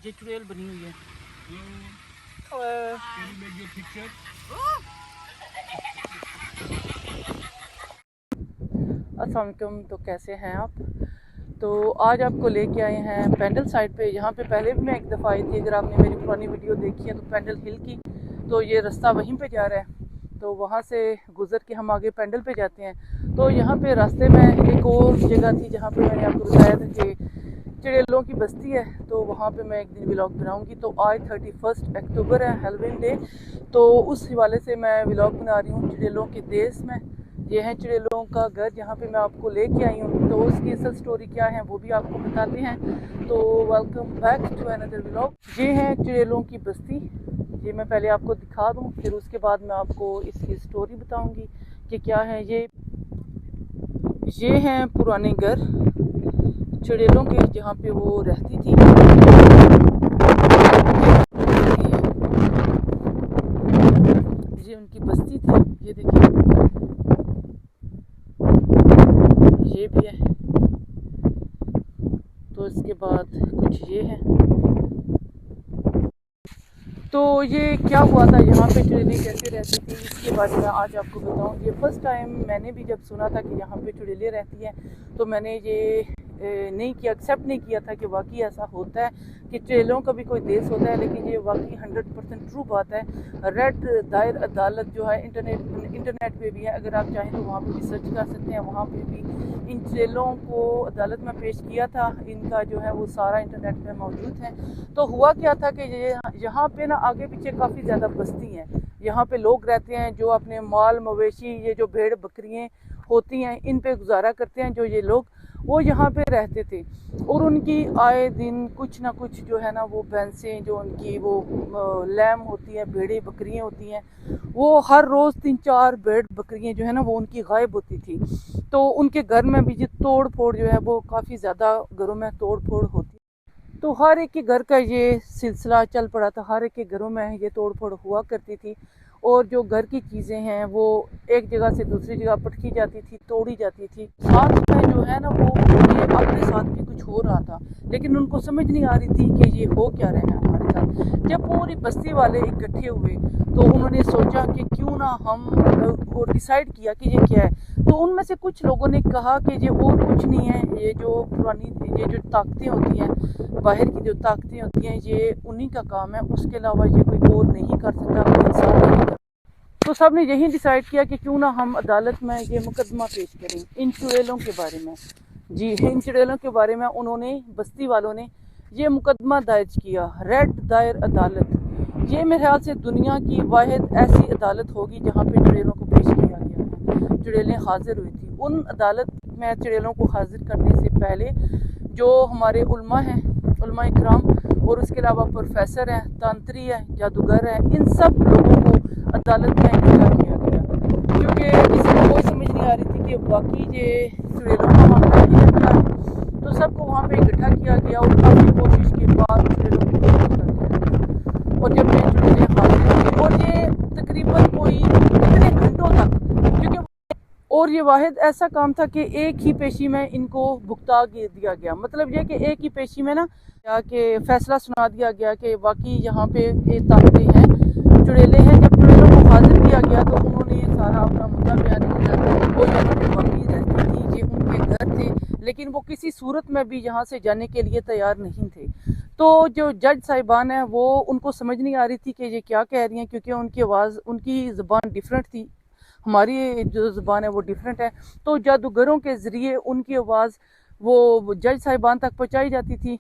ये चुड़ैल बनी हुई है। अस्सलाम वालेकुम। तो कैसे हैं आप? तो आज आपको लेके आए हैं पेंडल साइड पे। यहाँ पे पहले भी मैं एक दफ़ा आई थी, अगर आपने मेरी पुरानी वीडियो देखी है तो पेंडल हिल की। तो ये रास्ता वहीं पे जा रहा है, तो वहाँ से गुज़र के हम आगे पेंडल पे जाते हैं। तो यहाँ पे रास्ते में एक और जगह थी जहाँ पे मैंने आपको बताया था कि चुड़ैलों की बस्ती है, तो वहाँ पे मैं एक दिन व्लॉग बनाऊंगी। तो आज 31 अक्टूबर है, हैलोवीन डे, तो उस हवाले से मैं व्लॉग बना रही हूँ चुड़ैलों के देश में। ये है चुड़ैलों का घर जहाँ पे मैं आपको लेके आई हूँ, तो उसकी असल स्टोरी क्या है वो भी आपको बताते हैं। तो welcome back to another vlog. ये है चुड़ैलों की बस्ती, ये मैं पहले आपको दिखा दूँ, फिर उसके बाद मैं आपको इसकी स्टोरी बताऊँगी कि क्या है। ये हैं पुराने घर चुड़ैलों के जहाँ पे वो रहती थी। ये उनकी बस्ती थी, ये देखिए, ये भी है। तो इसके बाद कुछ ये है। तो ये क्या हुआ था, यहाँ पे चुड़ैलें कैसे रहती थी, इसके बारे में आज आपको बताऊँ। ये फर्स्ट टाइम मैंने भी जब सुना था कि यहाँ पे चुड़ैलें रहती हैं, तो मैंने ये नहीं किया, एक्सेप्ट नहीं किया था कि वाकई ऐसा होता है कि चुड़ैलों का भी कोई देश होता है। लेकिन ये वाकई 100% ट्रू बात है। रेड दायर अदालत जो है इंटरनेट पे भी है, अगर आप चाहें तो वहाँ पे भी सर्च कर सकते हैं। वहाँ पे भी इन चुड़ैलों को अदालत में पेश किया था, इनका जो है वो सारा इंटरनेट पे मौजूद है। तो हुआ क्या था कि यहाँ पे ना आगे पीछे काफ़ी ज़्यादा बस्ती हैं, यहाँ पे लोग रहते हैं जो अपने माल मवेशी, ये जो भेड़ बकरियाँ होती हैं, इन पे गुजारा करते हैं। जो ये लोग वो यहाँ पे रहते थे, और उनकी आए दिन कुछ ना कुछ जो है ना वो भैंसें, जो उनकी वो लैम होती है, भेड़ें बकरियाँ होती हैं, वो हर रोज़ 3-4 भेड़ बकरियाँ जो है ना वो उनकी गायब होती थी। तो उनके घर में भी ये तोड़ फोड़ जो है वो काफ़ी ज़्यादा घरों में तोड़ फोड़ होती। तो हर एक के घर का ये सिलसिला चल पड़ा था, हर एक के घरों में ये तोड़ फोड़ हुआ करती थी। और जो घर की चीज़ें हैं वो एक जगह से दूसरी जगह पटकी जाती थी, तोड़ी जाती थी। साथ में जो है ना वो ये अपने साथ भी कुछ हो रहा था, लेकिन उनको समझ नहीं आ रही थी कि ये हो क्या रहा है हमारे साथ। जब पूरी बस्ती वाले इकट्ठे हुए तो उन्होंने सोचा कि क्यों ना हम वो डिसाइड किया कि ये क्या है। तो उनमें से कुछ लोगों ने कहा कि ये और कुछ नहीं है, ये जो पुरानी ये जो ताकतें होती हैं, बाहर की जो ताकतें होती हैं, ये उन्हीं का काम है, उसके अलावा ये कोई और नहीं कर सकता, कोई इंसान नहीं कर। तो सब ने यही डिसाइड किया कि क्यों ना हम अदालत में ये मुकदमा पेश करें इन चुड़ैलों के बारे में। जी, इन चुड़ैलों के बारे में उन्होंने, बस्ती वालों ने ये मुकदमा दायर किया, रेड दायर अदालत। ये मेरे ख्याल से दुनिया की वाहिद ऐसी अदालत होगी जहाँ पे चुड़ैलों को पेश किया गया है। चुड़ैलें हाजिर हुई थी उन अदालत में। चुड़ैलों को हाजिर करने से पहले जो हमारे उलमा हैं, उलमा इकराम, और उसके अलावा प्रोफेसर हैं, तंत्री हैं, जादूगर हैं, इन सब लोगों को अदालत में इकट्ठा किया गया, क्योंकि किसी को कोई समझ नहीं आ रही थी कि बाकी ये चुड़ैलों का मामला है क्या है। तो सबको वहाँ पे इकट्ठा किया गया और काफ़ी कोशिश के बाद चुड़ैलों को हाजिर कर दिया। और जब ये चुड़ैलें हाजिर हुई, और ये तकरीबन कोई कितने घंटों तक, क्योंकि और ये वाहिद ऐसा काम था कि एक ही पेशी में इनको भुगता दिया गया। मतलब ये कि एक ही पेशी में ना कि फैसला सुना दिया गया कि वाकई यहाँ पे ये ताकतें हैं, चुड़ैलें हैं। जब चुड़ैलों को हाजिर किया गया तो उन्होंने ये सारा अपना मुद्दा बयान किया। वो यहाँ पे वाकई रहती थी, ये उनके घर थे, लेकिन वो किसी सूरत में भी यहाँ से जाने के लिए तैयार नहीं थे। तो जो जज साहिबान है वो, उनको समझ नहीं आ रही थी कि ये क्या कह रही हैं, क्योंकि उनकी आवाज़, उनकी ज़बान डिफरेंट थी, हमारी जो ज़बान है वो डिफरेंट है। तो जादूगरों के ज़रिए उनकी आवाज़ वो जज साहिबान तक पहुँचाई जाती थी,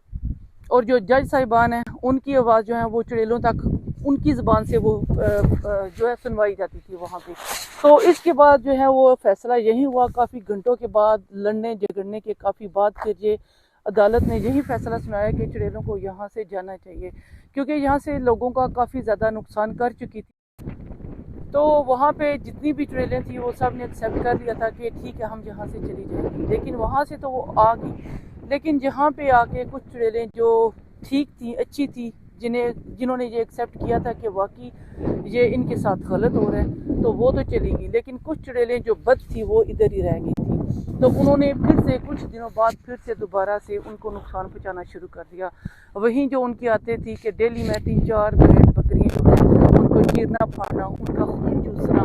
और जो जज साहिबान हैं उनकी आवाज़ जो है वो चुड़ैलों तक उनकी ज़बान से वो जो है सुनवाई जाती थी वहाँ पे। तो इसके बाद जो है वो फ़ैसला यही हुआ, काफ़ी घंटों के बाद, लड़ने झगड़ने के काफ़ी बाद, फिर ये अदालत ने यही फ़ैसला सुनाया कि चुड़ैलों को यहाँ से जाना चाहिए, क्योंकि यहाँ से लोगों का काफ़ी ज़्यादा नुकसान कर चुकी थी। तो वहाँ पे जितनी भी चुड़ैलें थी वो सब ने एक्सेप्ट कर लिया था कि ठीक है हम यहाँ से चली जाएंगी। लेकिन वहाँ से तो वो आ गई, लेकिन जहाँ पे आके कुछ चुड़ैलें जो ठीक थी, अच्छी थी, जिन्होंने ये एक्सेप्ट किया था कि वाकई ये इनके साथ गलत हो रहा है, तो वो तो चली गई। लेकिन कुछ चुड़ैलें जो बद थी वो इधर ही रह गई थी। तो उन्होंने फिर से कुछ दिनों बाद फिर से दोबारा से उनको नुकसान पहुँचाना शुरू कर दिया। वहीं जो उनकी आदत थी कि डेली में 3-4 भेड़ बकरियाँ जो हैं उनको चीरना फाड़ना, उनका खून चूसना,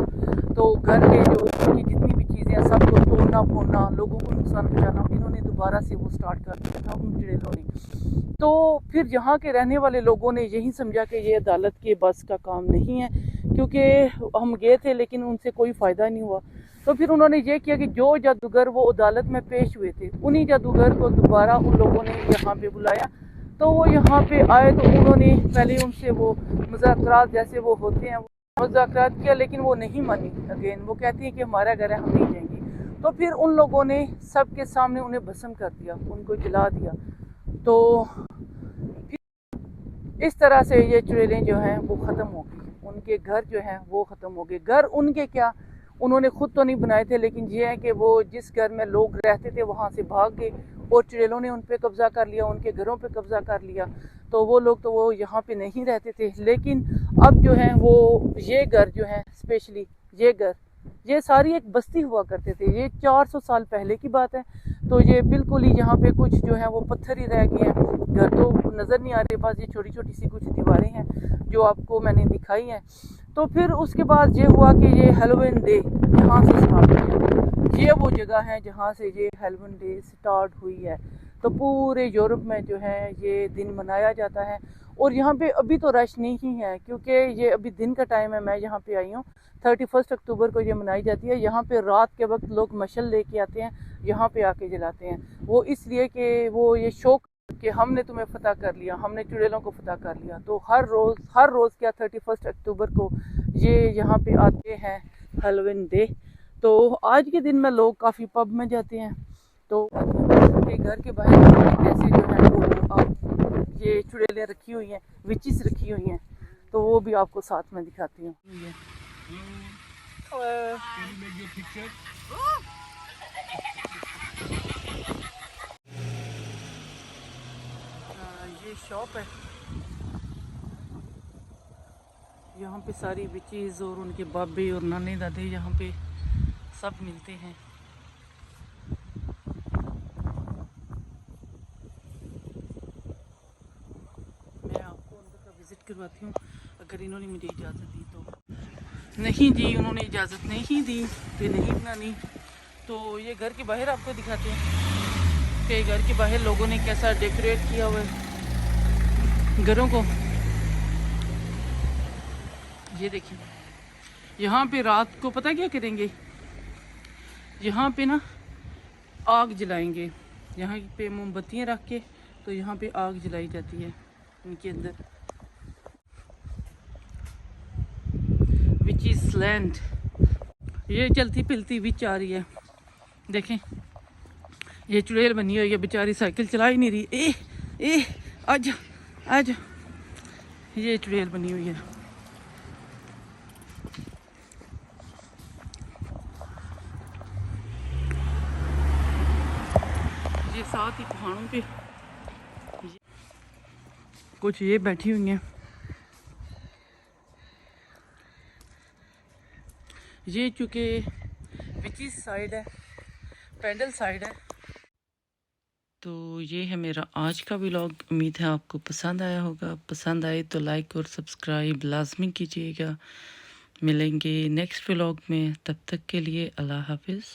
तो घर के जो उनकी जितनी भी चीज़ें हैं सबको तोड़ना फोड़ना, लोगों को नुकसान पहुँचाना, इन्होंने दोबारा से वो स्टार्ट कर दिया था उन चुड़ैलों ने। तो फिर यहाँ के रहने वाले लोगों ने यही समझा कि ये अदालत के बस का काम नहीं है, क्योंकि हम गए थे लेकिन उनसे कोई फ़ायदा नहीं हुआ। तो फिर उन्होंने ये किया कि जो जादूगर वो अदालत में पेश हुए थे उन्हीं जादूगर को दोबारा उन लोगों ने यहाँ पे बुलाया। तो वो यहाँ पे आए तो उन्होंने पहले उनसे वो मुज़ाकरात जैसे वो होते हैं मुज़ाकरात किया, लेकिन वो नहीं मानी। अगेन वो कहती है कि हमारा घर है, हम नहीं जाएंगे। तो फिर उन लोगों ने सबके सामने उन्हें भस्म कर दिया, उनको जला दिया। तो इस तरह से ये चुड़ैलें जो हैं वो ख़त्म हो गई, उनके घर जो हैं वो ख़त्म हो गए। घर उनके क्या, उन्होंने खुद तो नहीं बनाए थे, लेकिन ये है कि वो जिस घर में लोग रहते थे वहाँ से भाग गए और चुड़ैलों ने उन पे कब्ज़ा कर लिया, उनके घरों पे कब्ज़ा कर लिया। तो वो लोग तो वो यहाँ पे नहीं रहते थे, लेकिन अब जो है वो ये घर जो है स्पेशली ये घर, ये सारी एक बस्ती हुआ करते थे। ये 400 साल पहले की बात है। तो ये बिल्कुल ही यहाँ पे कुछ जो है वो पत्थर ही रह गए हैं, घर तो नज़र नहीं आ रहे, बस ये छोटी छोटी सी कुछ दीवारें हैं जो आपको मैंने दिखाई हैं। तो फिर उसके बाद ये हुआ कि ये हैलोवीन डे यहाँ से स्टार्ट हुआ। ये वो जगह है जहाँ से ये हैलोवीन डे स्टार्ट हुई है। तो पूरे यूरोप में जो है ये दिन मनाया जाता है। और यहाँ पे अभी तो रश नहीं है, क्योंकि ये अभी दिन का टाइम है। मैं यहाँ पे आई हूँ, 31 अक्टूबर को ये मनाई जाती है। यहाँ पे रात के वक्त लोग मशल लेके आते हैं, यहाँ पे आके जलाते हैं। वो इसलिए कि वो ये शौक कि हमने तुम्हें फतह कर लिया, हमने चुड़ैलों को फतह कर लिया। तो हर रोज़ क्या 31 अक्टूबर को ये यहाँ पे आते हैं हैलोवीन डे। तो आज के दिन में लोग काफ़ी पब में जाते हैं। तो के घर के बाहर कैसे जो है वो आप ये चुड़ैलें रखी हुई हैं, विचेस रखी हुई हैं, तो वो भी आपको साथ में दिखाती हूँ। ये शॉप है, यहाँ पे सारी विचेस और उनके बाबे और नाने दादे यहाँ पे सब मिलते हैं। मैं आपको अंदर का विज़िट करवाती हूँ, अगर इन्होंने मुझे इजाज़त दी तो। नहीं जी, उन्होंने इजाज़त नहीं दी कि नहीं बनानी। तो ये घर के बाहर आपको दिखाते हैं कि घर के बाहर लोगों ने कैसा डेकोरेट किया हुआ है घरों को। ये देखिए, यहाँ पे रात को पता क्या करेंगे, यहाँ पे ना आग जलाएंगे, यहाँ पे मोमबत्तियाँ रख के, तो यहाँ पे आग जलाई जाती है इनके अंदर। विच इज़ लैंड, ये चलती फिरती विच आ रही है। देखें, ये चुड़ैल बनी हुई है बेचारी, साइकिल चला ही नहीं रही। ए आज आज ये चुड़ैल बनी हुई है। ये साथ ही पहाड़ों पे कुछ ये बैठी हुई हैं। ये चूँकि विचेस साइड है, पेंडल साइड है। तो ये है मेरा आज का व्लॉग। उम्मीद है आपको पसंद आया होगा। पसंद आए तो लाइक और सब्सक्राइब लाजमी कीजिएगा। मिलेंगे नेक्स्ट व्लॉग में, तब तक के लिए अल्लाह हाफिज़।